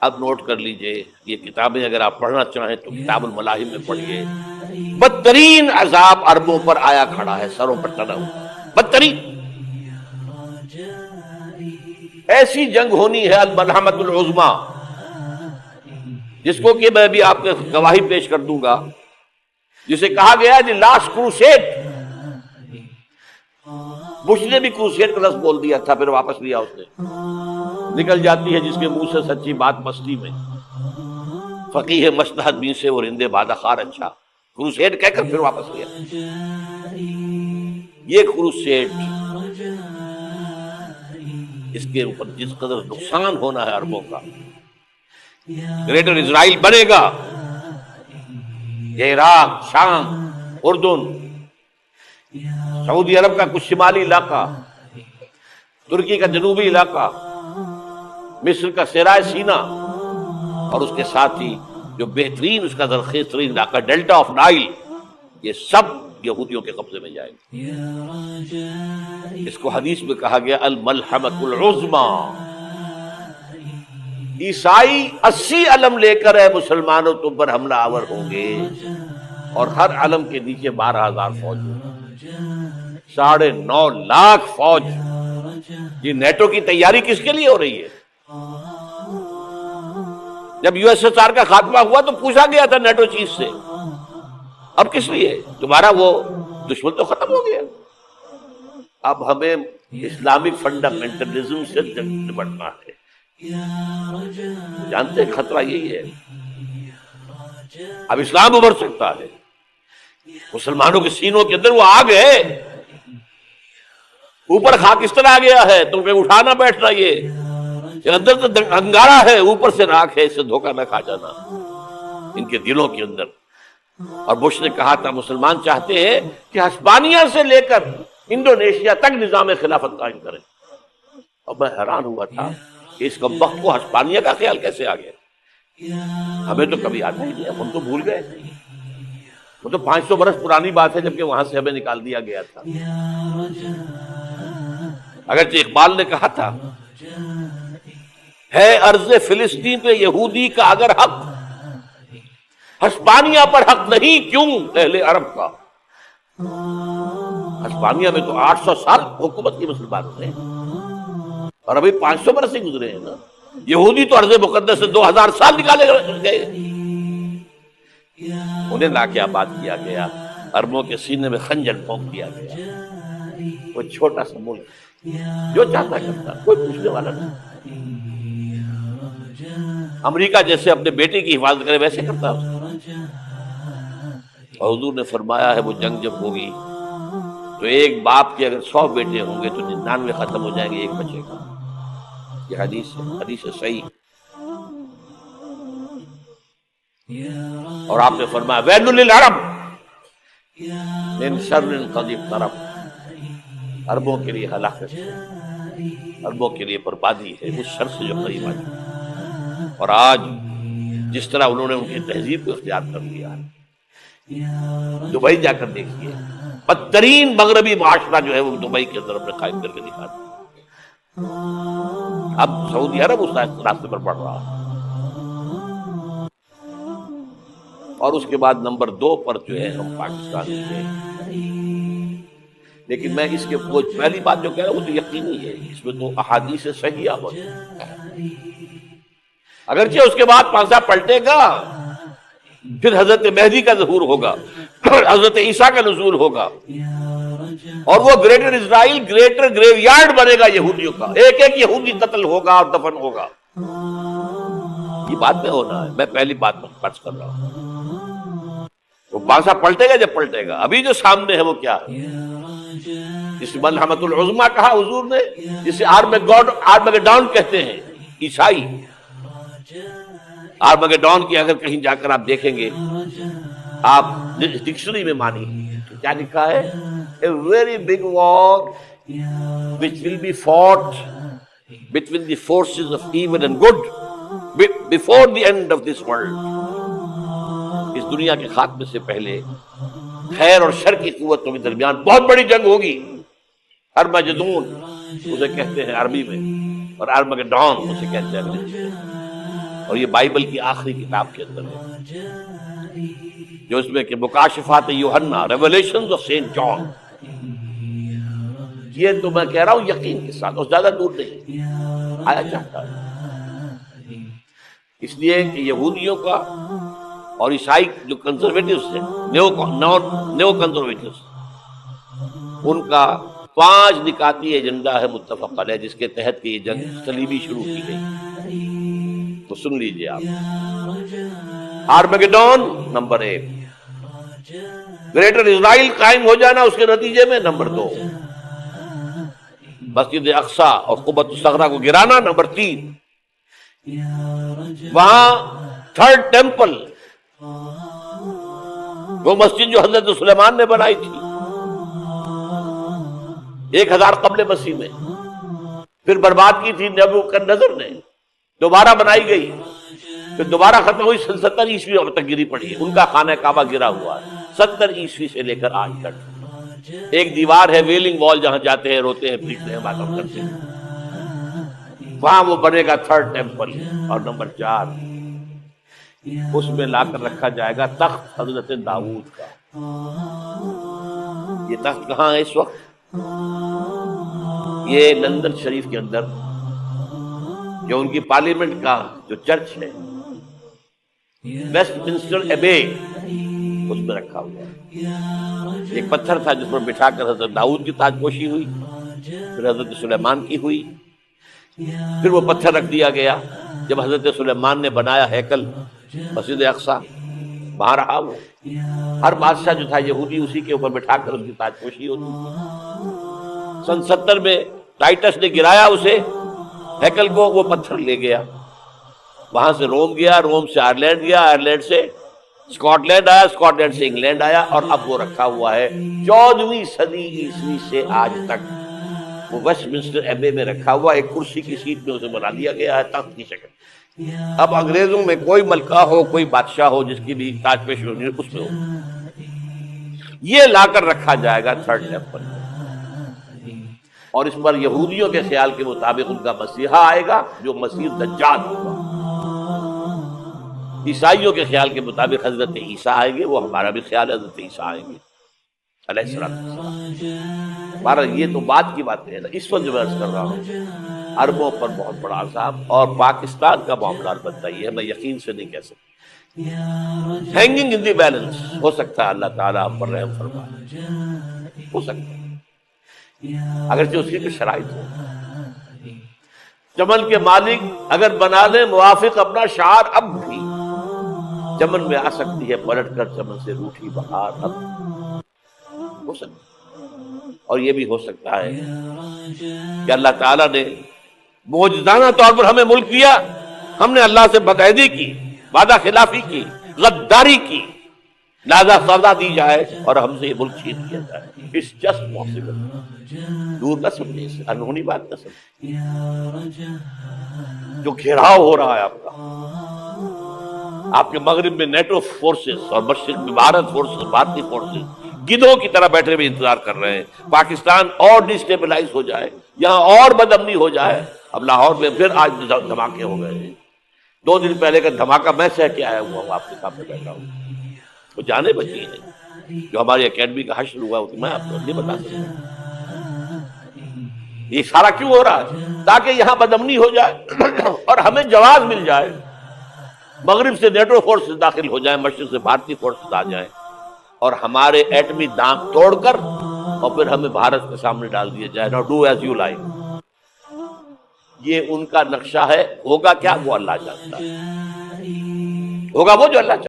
اب نوٹ کر لیجئے، یہ کتابیں اگر آپ پڑھنا چاہیں تو کتاب الملاحم میں پڑھیے. بدترین عذاب عربوں پر آیا کھڑا ہے، سروں پر ٹنا ہوا، بدترین. ایسی جنگ ہونی ہے الملحمۃ العظمیٰ، جس کو کہ میں بھی آپ کو گواہی پیش کر دوں گا، جسے کہا گیا دی لاسٹ کروسیڈ. بش نے بھی کروسیڈ کا لفظ بول دیا تھا، پھر واپس لیا اس نے. نکل جاتی ہے جس کے منہ سے سچی بات مستی میں، فقیہ مصلحت بین سے اور رندے بادہ خار اچھا. کروسیڈ کہہ کر پھر واپس لیا. یہ کروسیڈ، اس کے اوپر جس قدر نقصان ہونا ہے عربوں کا. گریٹر اسرائیل بنے گا، یہ عراق، شام، اردن، سعودی عرب کا کچھ شمالی علاقہ، ترکی کا جنوبی علاقہ، مصر کا صحرائے سینا، اور اس کے ساتھ ہی جو بہترین اس کا زرخیز ترین علاقہ ڈیلٹا آف نائل، یہ سب یہودیوں کے قبضے میں جائے گا. اس کو حدیث میں کہا گیا الملحمۃ العظمیٰ. عیسائی 80 علم لے کر ہے مسلمانوں تم پر حملہ آور ہوں گے، اور ہر علم کے نیچے 12,000 فوج ہوگی، 9.5 لاکھ فوج. یہ نیٹو کی تیاری کس کے لیے ہو رہی ہے؟ جب یو ایس ایس آر کا خاتمہ ہوا تو پوچھا گیا تھا نیٹو چیف سے، اب کس لیے؟ تمہارا وہ دشمن تو ختم ہو گیا، اب ہمیں اسلامک فنڈامنٹلزم سے نمٹنا ہے. جانتے ہیں خطرہ یہی ہے، اب اسلام ابھر سکتا ہے. مسلمانوں کے سینوں کے اندر وہ آگ ہے، اوپر خاکستر آ گیا ہے، تم پہ اٹھانا بیٹھنا، یہ اندر تو انگارہ ہے، اوپر سے راکھ ہے، اس سے دھوکہ نہ کھا جانا ان کے دلوں کے اندر. اور بش نے کہا تھا مسلمان چاہتے ہیں کہ ہسپانیہ سے لے کر انڈونیشیا تک نظام خلافت قائم کریں. اور میں حیران ہوا تھا کہ اس وقت کو ہسپانیہ کا خیال کیسے آ گیا، ہمیں تو کبھی آتا ہی نہیں، ہم تو بھول گئے. وہ تو 500 برس پرانی بات ہے جبکہ وہاں سے ہمیں نکال دیا گیا تھا. اگرچہ اقبال نے کہا تھا ہے ارض فلسطین پہ یہودی کا اگر حق، ہسپانیہ پر حق نہیں کیوں اہل عرب کا. ہسپانیہ میں تو 800 سال حکومت کی مسلمانوں نے، اور ابھی 500 برس ہی گزرے ہیں نا. یہودی تو ارض مقدس سے 2000 سال نکالے گئے، انہیں لا کے آباد کیا گیا، عربوں کے سینے میں خنجر پھونک دیا گیا. وہ چھوٹا سا ملک جو چاہتا کرتا، کوئی پوچھنے والا نہیں. امریکہ جیسے اپنے بیٹے کی حفاظت کرے ویسے کرتا. اور حضور نے فرمایا ہے وہ جنگ جب ہوگی تو ایک باپ کے اگر 100 بیٹے ہوں گے تو 99 ختم ہو جائیں گے، ایک بچے گا. یہ حدیث ہے صحیح. اور آپ نے فرمایا ویل للعرب من شر قد اقترب، عربوں کے لیے ہلاکت ہے، عربوں کے لیے بربادی ہے اس شر سے جو قریب آ چکا. اور آج جس طرح انہوں نے ان کی تہذیب کو اختیار کر لیا ہے، دبئی جا کر دیکھیے، بدترین مغربی معاشرہ جو ہے وہ دبئی کے اندر اپنے قائم کر کے دکھا دیا. اب سعودی عرب اس راستے پر بڑھ رہا ہے. اور اس کے بعد نمبر 2 پر جو ہے ہم پاکستان سے. لیکن میں اس کے پہلی بات جو کہہ رہا ہوں وہ تو یقینی ہے، اس میں تو احادیث صحیحہ موجود. اگرچہ اس کے بعد پانسا پلٹے گا، پھر حضرت مہدی کا ظہور ہوگا، حضرت عیسیٰ کا نزول ہوگا، اور وہ گریٹر اسرائیل گریٹر گریو یارڈ بنے گا یہودیوں کا. ایک ایک یہودی قتل ہوگا اور دفن ہوگا. یہ بات میں ہونا ہے، میں پہلی بات پر فرض کر رہا ہوں. وہ پانسا پلٹے گا جب پلٹے گا. ابھی جو سامنے ہے وہ کیا ہے؟ اس ملحمۃ العظمیٰ کہا حضور نے، جسے آرمگیڈون کہتے ہیں عیسائی. آرمگیڈون کی اگر کہیں جا کر آپ دیکھیں گے، آپ ڈکشنری میں مانی کیا لکھا ہے؟ A very big war which will be fought between the forces of evil and good before the end of this world. اس دنیا کے خاتمے سے پہلے خیر اور شر کی قوتوں کے درمیان بہت بڑی جنگ ہوگی. ارمجدون اسے کہتے ہیں عربی میں، اور ارمگیڈون اسے کہتے ہیں انگریزی میں. اور یہ بائبل کی آخری کتاب کے اندر ہے، جو اس میں کہ مکاشفات یوحنا، ریولیشنز آف سینٹ جان. یہ تو میں کہہ رہا ہوں یقین کے ساتھ، اور زیادہ دور نہیں آیا چاہتا ہے. اس لیے کہ یہودیوں کا اور عیسائی جو کنزرویٹوز ہیں، نیو کنزرویٹوز، ان کا 5 نکاتی ایجنڈا ہے متفق علیہ، جس کے تحت کہ یہ جنگ صلیبی شروع کی گئی. تو سن لیجئے آپ. آرمیگیڈون نمبر 1، گریٹر اسرائیل قائم ہو جانا اس کے نتیجے میں نمبر 2، مسجد اقصی اور قبۃ الصغریٰ کو گرانا نمبر 3، وہاں 3rd ٹیمپل، وہ مسجد جو حضرت سلیمان نے بنائی تھی 1000 قبل مسیح میں، پھر برباد کی تھی نبوکدنضر نے، دوبارہ بنائی گئی، پھر دوبارہ ختم ہوئی 70 عیسوی تک گری پڑی ہے. ان کا خانہ کعبہ گرا ہوا ہے 70 عیسوی سے لے کر آج تک. ایک دیوار ہے ویلنگ وال، جہاں جاتے ہیں، روتے ہیں، پیٹتے ہیں، ماتم کرتے ہیں، وہاں وہ بنے گا 3rd ٹیمپل. اور نمبر 4، اس میں لا کر رکھا جائے گا تخت حضرت داؤد کا. یہ تخت کہاں ہے اس وقت؟ یہ لندن شریف کے اندر، جو ان کی پارلیمنٹ کا جو چرچ ہے، ویسٹ منسٹر ایبے، اس میں رکھا ہوا ہے. ایک پتھر تھا جس پر بٹھا کر حضرت داؤد کی تاج پوشی ہوئی، پھر حضرت سلیمان کی ہوئی، پھر وہ پتھر رکھ دیا گیا جب حضرت سلیمان نے بنایا ہیکل مسجد اقصی، وہاں رہا وہ. ہر بادشاہ جو تھا یہودی اسی کے اوپر بٹھا کر اس کی تاج پوشی ہوتی تھی. سن 70 میں ٹائٹس نے گرایا اسے، ہیکل کو، وہ پتھر لے گیا، وہاں سے روم گیا، روم سے آئرلینڈ گیا، آئرلینڈ سے اسکاٹ لینڈ آیا، اسکاٹ لینڈ سے انگلینڈ آیا، اور اب وہ رکھا ہوا ہے 14ویں صدی عیسوی سے آج تک. وہ ویسٹ منسٹر ایبے میں رکھا ہوا، ایک کرسی کی سیٹ میں اسے بنا دیا گیا ہے تخت کی شکل. اب انگریزوں میں کوئی ملکہ ہو، کوئی بادشاہ ہو جس کی بھی تاج پوشی ہونی ہے، اس میں ہو. یہ لا کر رکھا جائے گا 3rd ٹیمپل. اور اس پر یہودیوں کے خیال کے مطابق ان کا مسیحا آئے گا جو مسیح دجال ہوگا. عیسائیوں کے خیال کے مطابق حضرت عیسیٰ آئیں گے، وہ ہمارا بھی خیال ہے حضرت عیسیٰ آئیں گے علیہ السلام. ہمارا یہ تو بعد کی بات ہے نا. اس وقت جو میں عرض کر رہا ہوں عربوں پر بہت بڑا عذاب، اور پاکستان کا معاملہ البتہ یہ ہے، میں یقین سے نہیں کہہ سکتا. ہینگنگ ان دی بیلنس، ہو سکتا ہے اللہ تعالیٰ ہم پر رحم فرمائے، ہو سکتا ہے، اگرچہ اس کی کوئی شرائط ہو. چمن کے مالک اگر بنا لیں موافق اپنا شعار، اب بھی چمن میں آ سکتی ہے پلٹ کر چمن سے روٹھی بہار. اب ہو سکتا ہے، اور یہ بھی ہو سکتا ہے کہ اللہ تعالیٰ نے معجزانہ طور پر ہمیں ملک دیا، ہم نے اللہ سے بدعہدی کی، وعدہ خلافی کی، غداری کی، لہذا سزا دی جائے اور ہم سے یہ ملک چھین لیا جائے. It's just possible. دور نہ سمجھے، اسے انہونی بات نہ سمجھے. جو گھیراؤ ہو رہا ہے آپ کے مغرب میں نیٹو فورسز اور مشرق میں بھارتی فورسز گدھوں کی طرح بیٹھے ہوئے انتظار کر رہے ہیں پاکستان اور ڈسٹیبلائز ہو جائے، یہاں اور بدامنی ہو جائے. اب لاہور میں پھر آج دھماکے ہو گئے ہیں. 2 دن پہلے کا دھماکہ میں سہ کے آیا ہوا ہوں، آپ کے سامنے بیٹھا ہوں. وہ جانے بچی ہیں، جو ہماری اکیڈمی کا حشر ہوا وہ میں آپ کو نہیں بتا سکتا. یہ سارا کیوں ہو رہا ہے؟ تاکہ یہاں بدامنی ہو جائے اور ہمیں جواز مل جائے، مغرب سے نیٹو فورسز داخل ہو جائیں، مشرق سے بھارتی فورسز آ جائیں، اور ہمارے ایٹمی دام توڑ کر اور پھر ہمیں بھارت کے سامنے ڈال دیا جائے. نو ڈو ایز یو لائک. یہ ان کا نقشہ ہے. ہوگا کیا وہ اللہ جانتا ہے، ہوگا وہ جو اللہ جانتا ہے.